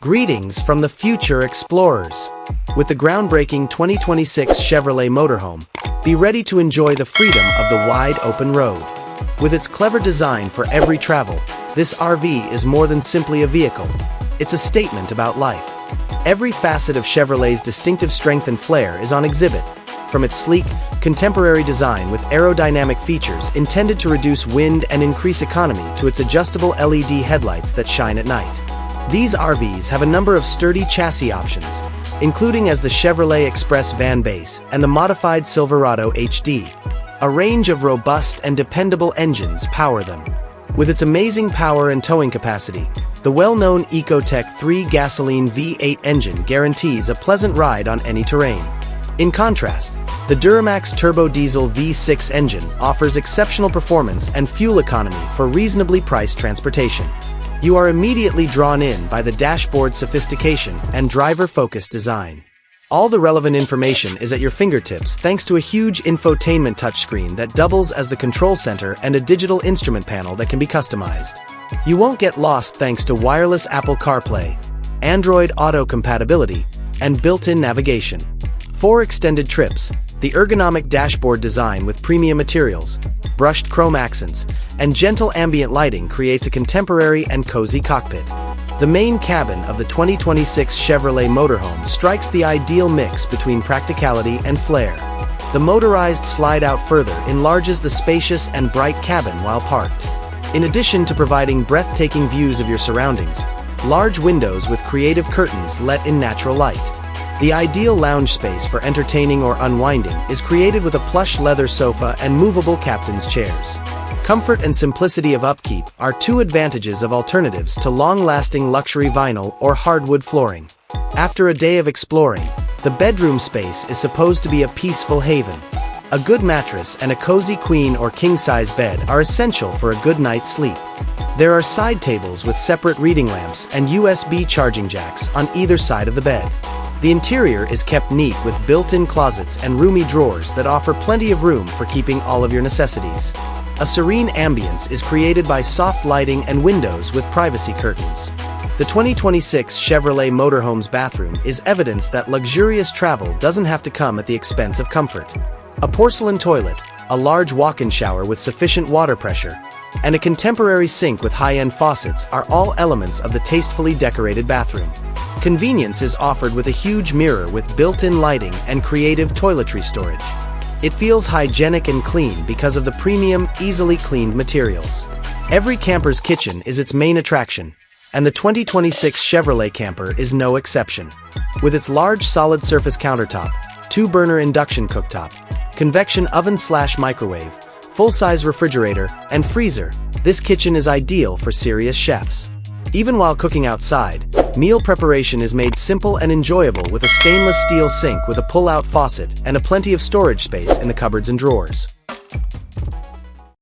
Greetings from the future explorers. With the groundbreaking 2026 Chevrolet Motorhome, be ready to enjoy the freedom of the wide open road. With its clever design for every travel, this RV is more than simply a vehicle. It's a statement about life. Every facet of Chevrolet's distinctive strength and flair is on exhibit, from its sleek, contemporary design with aerodynamic features intended to reduce wind and increase economy to its adjustable LED headlights that shine at night. These RVs have a number of sturdy chassis options, including as the Chevrolet Express van base and the modified Silverado HD. A range of robust and dependable engines power them. With its amazing power and towing capacity, the well-known Ecotec 3 gasoline V8 engine guarantees a pleasant ride on any terrain. In contrast, the Duramax Turbo-Diesel V6 engine offers exceptional performance and fuel economy for reasonably priced transportation. You are immediately drawn in by the dashboard's sophistication and driver-focused design. All the relevant information is at your fingertips thanks to a huge infotainment touchscreen that doubles as the control center and a digital instrument panel that can be customized. You won't get lost thanks to wireless Apple CarPlay, Android Auto compatibility, and built-in navigation. For extended trips, the ergonomic dashboard design with premium materials, brushed chrome accents, and gentle ambient lighting creates a contemporary and cozy cockpit. The main cabin of the 2026 Chevrolet Motorhome strikes the ideal mix between practicality and flair. The motorized slide-out further enlarges the spacious and bright cabin while parked. In addition to providing breathtaking views of your surroundings, large windows with creative curtains let in natural light. The ideal lounge space for entertaining or unwinding is created with a plush leather sofa and movable captain's chairs. Comfort and simplicity of upkeep are two advantages of alternatives to long-lasting luxury vinyl or hardwood flooring. After a day of exploring, the bedroom space is supposed to be a peaceful haven. A good mattress and a cozy queen or king-size bed are essential for a good night's sleep. There are side tables with separate reading lamps and USB charging jacks on either side of the bed. The interior is kept neat with built-in closets and roomy drawers that offer plenty of room for keeping all of your necessities. A serene ambience is created by soft lighting and windows with privacy curtains. The 2026 Chevrolet Motorhome's bathroom is evidence that luxurious travel doesn't have to come at the expense of comfort. A porcelain toilet, a large walk-in shower with sufficient water pressure, and a contemporary sink with high-end faucets are all elements of the tastefully decorated bathroom. Convenience is offered with a huge mirror with built-in lighting and creative toiletry storage. It feels hygienic and clean because of the premium, easily cleaned materials. Every camper's kitchen is its main attraction, and the 2026 Chevrolet camper is no exception. With its large solid-surface countertop, 2-burner induction cooktop, convection oven/microwave, full-size refrigerator, and freezer, this kitchen is ideal for serious chefs. Even while cooking outside, meal preparation is made simple and enjoyable with a stainless steel sink with a pull-out faucet and plenty of storage space in the cupboards and drawers.